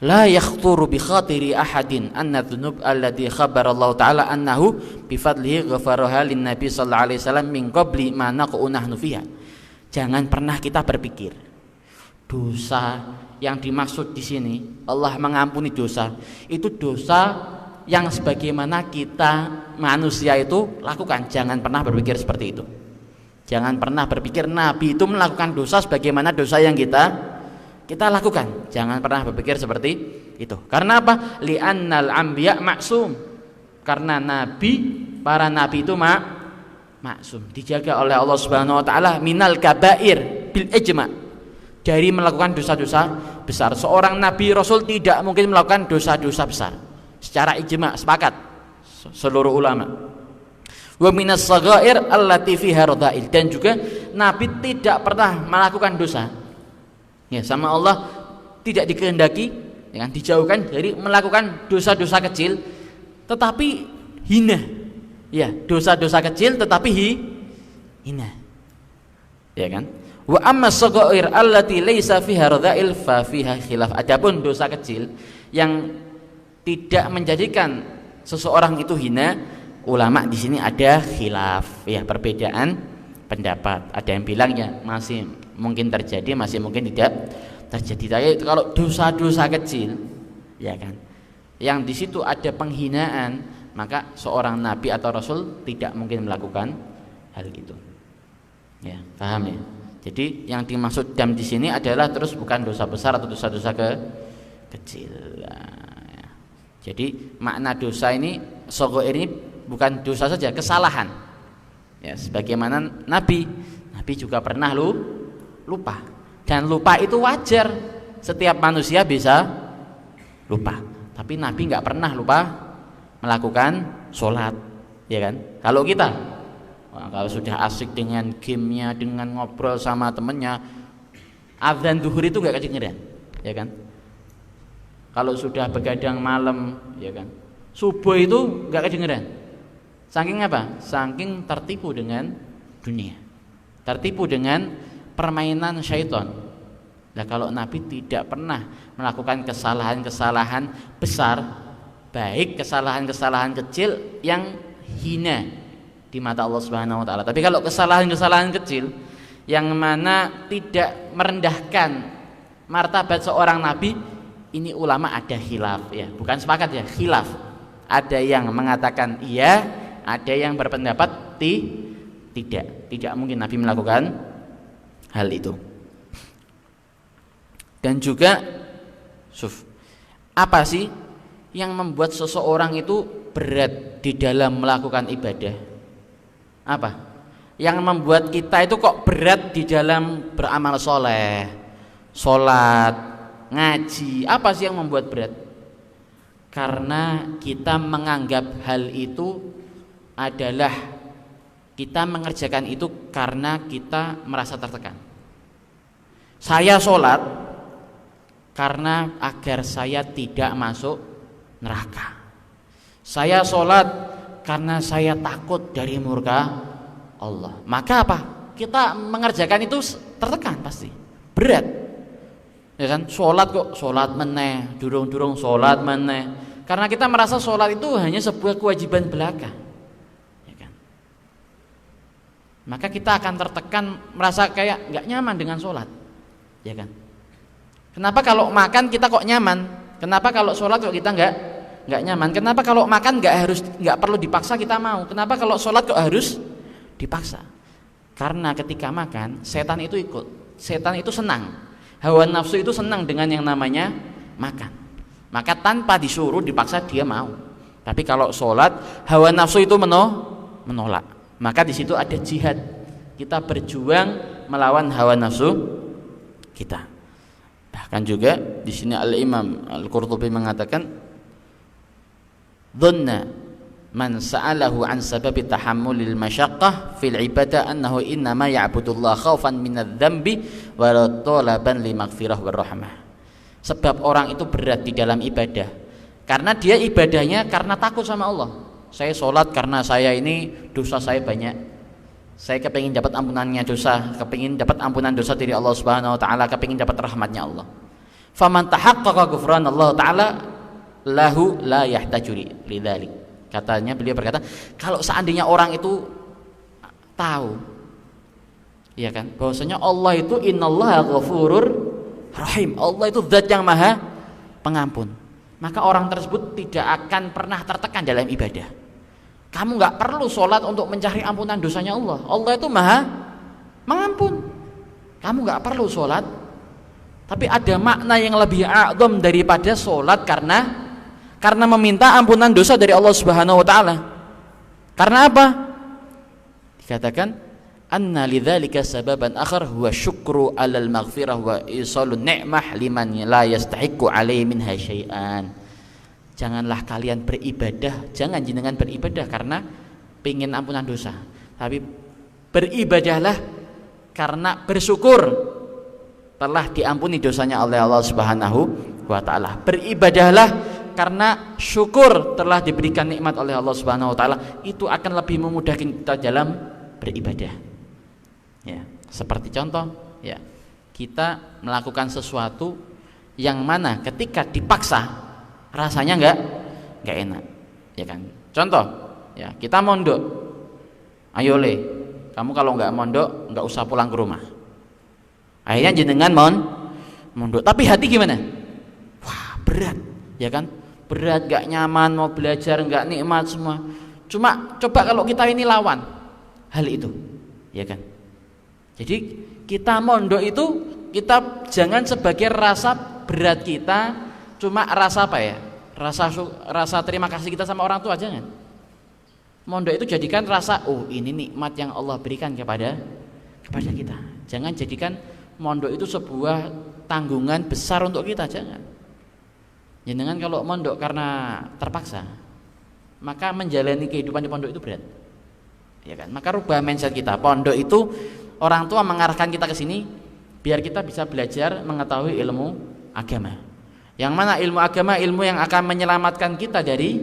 Speaker 2: la yakhturu bi khatiri ahadin anna dzunub allati khabara Allah taala annahu bi fadlihi ghafaraha lin nabi sallallahu alaihi wasallam min qabli ma naqu nahnu fiha. Jangan pernah kita berpikir dosa yang dimaksud di sini Allah mengampuni dosa itu dosa yang sebagaimana kita manusia itu lakukan. Jangan pernah berpikir seperti itu. Jangan pernah berpikir Nabi itu melakukan dosa sebagaimana dosa yang kita kita lakukan. Jangan pernah berpikir seperti itu. Karena apa? Li'annal anbiya maksum. Karena para nabi itu maksum, dijaga oleh Allah Subhanahu wa taala minal kabair bil ijma, dari melakukan dosa-dosa besar. Seorang nabi rasul tidak mungkin melakukan dosa-dosa besar. Secara ijma, sepakat seluruh ulama. Wa minas saghair allati fiha radha'il, dan juga nabi tidak pernah melakukan dosa. Ya, sama Allah tidak dikehendaki, dengan dijauhkan dari melakukan dosa-dosa kecil tetapi hina. Ya, dosa-dosa kecil tetapi hina. Ya kan? Wa amma saghair allati laisa fiha radha'il fa fiha khilaf. Adapun dosa kecil yang tidak menjadikan seseorang itu hina, ulama di sini ada khilaf, ya, perbedaan pendapat. Ada yang bilang ya masih mungkin terjadi, masih mungkin tidak terjadi. Tapi kalau dosa-dosa kecil, ya kan, yang di situ ada penghinaan, maka seorang nabi atau rasul tidak mungkin melakukan hal itu. Ya, paham ya? Jadi yang dimaksud dam di sini adalah terus bukan dosa besar atau dosa-dosa kecil. Nah, ya. Jadi makna dosa ini, saghair ini bukan dosa saja, kesalahan. Ya, sebagaimana nabi juga pernah lupa. Dan lupa itu wajar. Setiap manusia bisa lupa. Tapi nabi nggak pernah lupa melakukan sholat, ya kan? Kalau kita, kalau sudah asik dengan gamenya, dengan ngobrol sama temennya, adzan zuhur itu nggak kedengeran, ya kan? Kalau sudah begadang malam, ya kan, subuh itu nggak kedengeran. Saking apa? Saking tertipu dengan dunia, tertipu dengan permainan syaitan. Nah, kalau Nabi tidak pernah melakukan kesalahan-kesalahan besar, baik kesalahan-kesalahan kecil yang hina di mata Allah Subhanahu wa taala. Tapi kalau kesalahan-kesalahan kecil yang mana tidak merendahkan martabat seorang nabi, ini ulama ada khilaf, ya, bukan sepakat, ya, khilaf. Ada yang mengatakan iya, ada yang berpendapat tidak mungkin nabi melakukan hal itu. Dan juga apa sih yang membuat seseorang itu berat di dalam melakukan ibadah? Apa yang membuat kita itu kok berat di dalam beramal soleh, sholat, ngaji? Apa sih yang membuat berat? Karena kita menganggap hal itu adalah, kita mengerjakan itu karena kita merasa tertekan. Saya sholat karena agar saya tidak masuk neraka. Saya sholat karena saya takut dari murka Allah. Maka apa? Kita mengerjakan itu tertekan, pasti berat, ya kan? Sholat kok sholat meneh, durung sholat meneh, karena kita merasa sholat itu hanya sebuah kewajiban belaka, ya kan? Maka kita akan tertekan, merasa kayak nggak nyaman dengan sholat, ya kan? Kenapa kalau makan kita kok nyaman? Kenapa kalau sholat kok kita nggak nyaman? Kenapa kalau makan nggak perlu dipaksa kita mau? Kenapa kalau sholat kok harus dipaksa? Karena ketika makan, setan itu ikut, setan itu senang, hawa nafsu itu senang dengan yang namanya makan. Maka tanpa disuruh, dipaksa dia mau. Tapi kalau sholat, hawa nafsu itu menolak. Maka di situ ada jihad. Kita berjuang melawan hawa nafsu kita. Bahkan juga di sini Al-Imam Al-Qurtubi mengatakan, dhanna man sa'alahu an sababi tahammulil masyaqqah fil ibadah annahu innama ya'budullah khaufan minadz-dzambi wa talaban li maghfirah war rahmah. Sebab orang itu berat di dalam ibadah karena dia ibadahnya karena takut sama Allah. Saya sholat karena saya ini dosa saya banyak, saya kepingin dapat ampunannya dosa, kepingin dapat ampunan dosa dari Allah Subhanahu wa taala, kepingin dapat rahmatnya Allah. Faman tahaqqaqa ghufran Allah taala lahu la yahtaju lidzalik. Katanya, beliau berkata, kalau seandainya orang itu tahu, ya kan, bahwasanya Allah itu innallaha ghafurur rahim, Allah itu zat yang maha pengampun, maka orang tersebut tidak akan pernah tertekan dalam ibadah. Kamu nggak perlu sholat untuk mencari ampunan dosanya Allah. Allah itu maha mengampun. Kamu nggak perlu sholat
Speaker 3: Tapi ada makna yang lebih a'zam daripada sholat karena meminta ampunan dosa dari Allah Subhanahu wa taala. Karena apa? Dikatakan anna lidzalika sababan akhar huwa syukru 'alal maghfirah wa isalun ni'mah liman la yastahiqqu 'alaihi minha syai'an. Janganlah kalian beribadah, jangan jenengan beribadah karena pengin ampunan dosa, tapi beribadahlah karena bersyukur telah diampuni dosanya oleh Allah Subhanahu wa taala. Beribadahlah karena syukur telah diberikan nikmat oleh Allah Subhanahu wa taala. Itu akan lebih memudahkan kita dalam beribadah. Ya, seperti contoh, ya. Kita melakukan sesuatu yang mana ketika dipaksa rasanya enggak enak. Ya kan? Contoh, ya, kita mondok. Ayo Le, kamu kalau enggak mondok enggak usah pulang ke rumah. Akhirnya jenengan mondok, tapi hati gimana? Wah, berat, ya kan? Berat, gak nyaman, mau belajar gak nikmat semua. Cuma coba kalau kita ini lawan hal itu, ya kan? Jadi kita mondok itu kita jangan sebagai rasa berat kita, cuma rasa apa ya? Rasa terima kasih kita sama orang tua, jangan. Mondok itu jadikan rasa, oh ini nikmat yang Allah berikan kepada kita. Jangan jadikan mondok itu sebuah tanggungan besar untuk kita, jangan. Jangan kalau mondok karena terpaksa, maka menjalani kehidupan di pondok itu berat, ya kan? Maka rubah mindset kita. Pondok itu orang tua mengarahkan kita ke sini biar kita bisa belajar mengetahui ilmu agama. Yang mana ilmu agama, ilmu yang akan menyelamatkan kita dari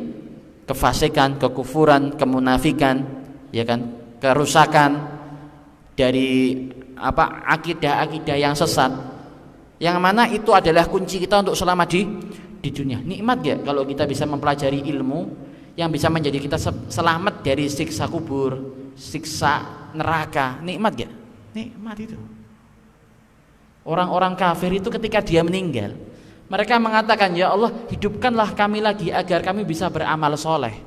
Speaker 3: kefasikan, kekufuran, kemunafikan, ya kan? Kerusakan, dari akidah-akidah yang sesat, yang mana itu adalah kunci kita untuk selamat di dunia. Nikmat ya kalau kita bisa mempelajari ilmu yang bisa menjadi kita selamat dari siksa kubur, siksa neraka. Nikmat ya? Nikmat itu. Orang-orang kafir itu ketika dia meninggal, mereka mengatakan, ya Allah, hidupkanlah kami lagi agar kami bisa beramal soleh.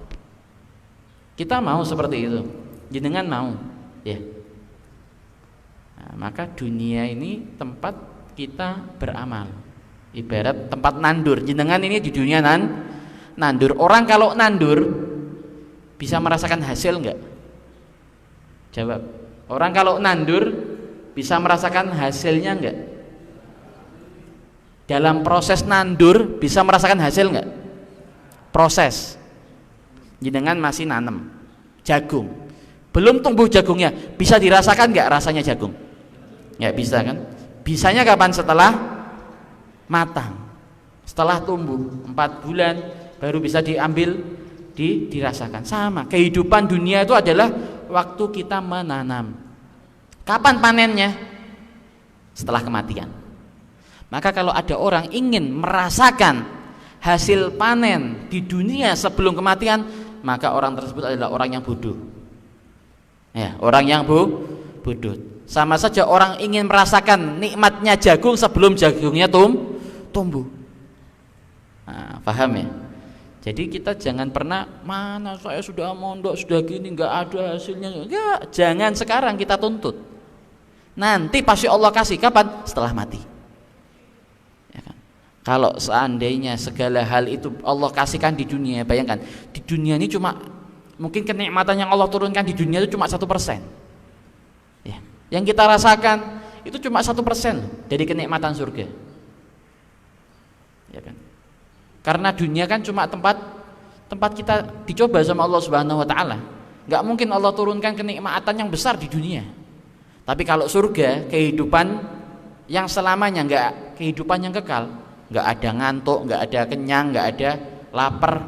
Speaker 3: Kita mau seperti itu, jenengan mau, ya. Maka dunia ini tempat kita beramal, ibarat tempat nandur. Jenengan ini di dunia nandur. Orang kalau nandur bisa merasakan hasil enggak? Jawab. Orang kalau nandur bisa merasakan hasilnya enggak? Dalam proses nandur bisa merasakan hasil enggak? Proses. Jenengan masih nanam jagung, belum tumbuh jagungnya, bisa dirasakan enggak rasanya jagung? Ya bisa kan? Bisanya kapan? Setelah matang, setelah tumbuh 4 bulan baru bisa diambil, dirasakan. Sama kehidupan dunia itu adalah waktu kita menanam. Kapan panennya? Setelah kematian. Maka kalau ada orang ingin merasakan hasil panen di dunia sebelum kematian, maka orang tersebut adalah orang yang bodoh. Ya, orang yang bodoh. Sama saja orang ingin merasakan nikmatnya jagung sebelum jagungnya tumbuh. Nah, paham ya? Jadi kita jangan pernah, mana saya sudah mondok, sudah gini, nggak ada hasilnya. Enggak, jangan sekarang kita tuntut. Nanti pasti Allah kasih. Kapan? Setelah mati. Ya kan? Kalau seandainya segala hal itu Allah kasihkan di dunia, bayangkan di dunia ini cuma mungkin kenikmatan yang Allah turunkan di dunia itu cuma 1%. Ya. Yang kita rasakan itu cuma 1% dari kenikmatan surga, ya kan? Karena dunia kan cuma tempat kita dicoba sama Allah Subhanahu Wa Taala. Nggak mungkin Allah turunkan kenikmatan yang besar di dunia. Tapi kalau surga, kehidupan yang selamanya, nggak kehidupan yang kekal, nggak ada ngantuk, nggak ada kenyang, nggak ada lapar,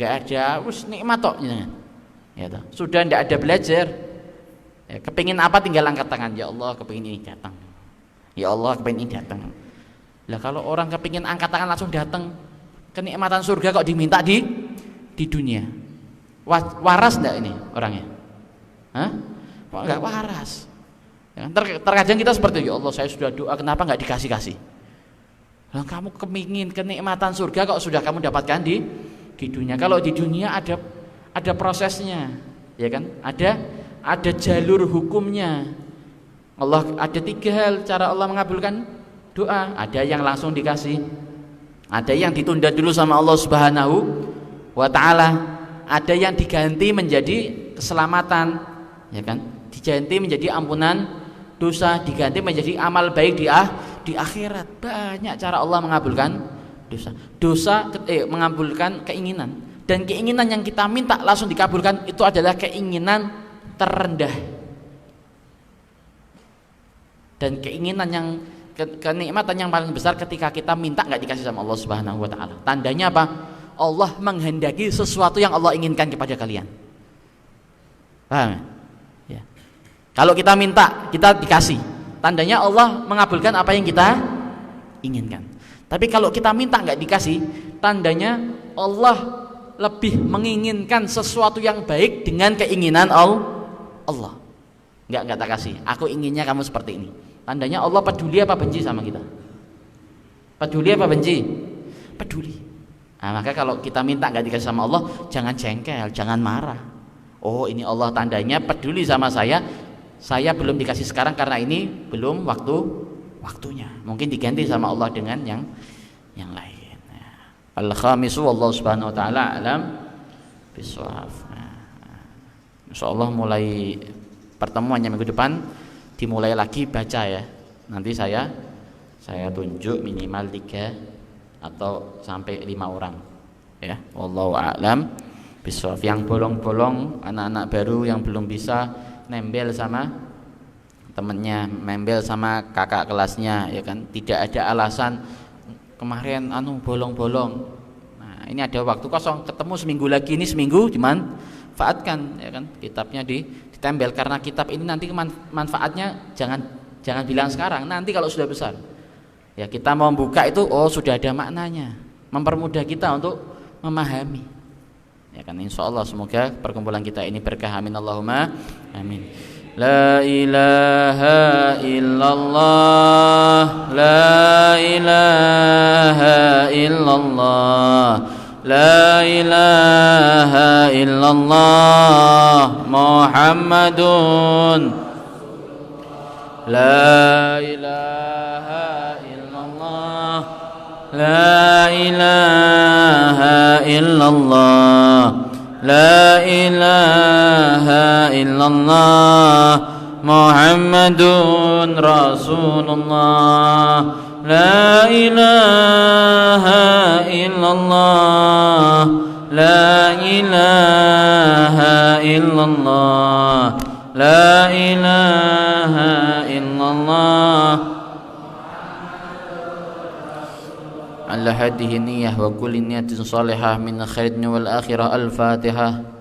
Speaker 3: nggak ada nikmat tok, ya toh. Sudah nggak ada belajar. Ya, kepingin apa tinggal angkat tangan, ya Allah kepingin ini datang, ya Allah kepingin ini datang. Lah kalau orang kepingin angkat tangan langsung datang, kenikmatan surga kok diminta di dunia, waras enggak ini orangnya? Hah? Kok enggak waras? Ya, terkadang kita seperti, ya Allah saya sudah doa kenapa enggak dikasih-kasih? Lah kamu kepingin kenikmatan surga kok sudah kamu dapatkan di dunia. Kalau di dunia ada prosesnya, ya kan? Ada jalur hukumnya. Allah ada 3 hal cara Allah mengabulkan doa, ada yang langsung dikasih, ada yang ditunda dulu sama Allah Subhanahu wa taala, ada yang diganti menjadi keselamatan, ya kan? Diganti menjadi ampunan dosa, diganti menjadi amal baik di akhirat. Banyak cara Allah mengabulkan dosa mengabulkan keinginan, dan keinginan yang kita minta langsung dikabulkan itu adalah keinginan terendah, dan keinginan yang kenikmatan yang paling besar ketika kita minta nggak dikasih sama Allah Subhanahu wa taala. Tandanya apa? Allah menghendaki sesuatu yang Allah inginkan kepada kalian. Paham ya? Kalau kita minta, kita dikasih, tandanya Allah mengabulkan apa yang kita inginkan. Tapi kalau kita minta nggak dikasih, tandanya Allah lebih menginginkan sesuatu yang baik dengan keinginan Allah. Nggak tak kasih. Aku inginnya kamu seperti ini. Tandanya Allah peduli apa benci sama kita? Peduli apa benci? Peduli. Nah, maka kalau kita minta nggak dikasih sama Allah, jangan jengkel, jangan marah. Oh, ini Allah tandanya peduli sama saya. Saya belum dikasih sekarang karena ini belum waktunya. Mungkin diganti sama Allah dengan yang lain. Al-khamisu wallahu subhanahu wa ta'ala alam bisawab. Insyaallah mulai pertemuannya minggu depan dimulai lagi baca ya. Nanti saya tunjuk minimal 3 atau sampai 5 orang. Ya, wallahu a'lam bisawab. Yang bolong-bolong, anak-anak baru yang belum bisa nembel sama temennya, nembel sama kakak kelasnya, ya kan, tidak ada alasan kemarin bolong-bolong. Nah, ini ada waktu kosong, ketemu seminggu lagi, ini seminggu dimanfaatkan, ya kan, kitabnya ditempel, karena kitab ini nanti manfaatnya jangan bilang sekarang, nanti kalau sudah besar ya kita mau buka itu sudah ada maknanya, mempermudah kita untuk memahami, ya kan. Insyaallah semoga perkumpulan kita ini berkah, amin Allahumma amin. La ilaha illallah, la ilaha illallah, la ilaha illallah Muhammadun, la ilaha illallah, la ilaha illallah, la ilaha illallah Muhammadun Rasulullah, la ilaha illallah, la ilaha illallah, la ilaha illallah. Ala hadhihi niyyah wa kulli niyatin salihah min khairin wal akhirah. Al-Fatihah.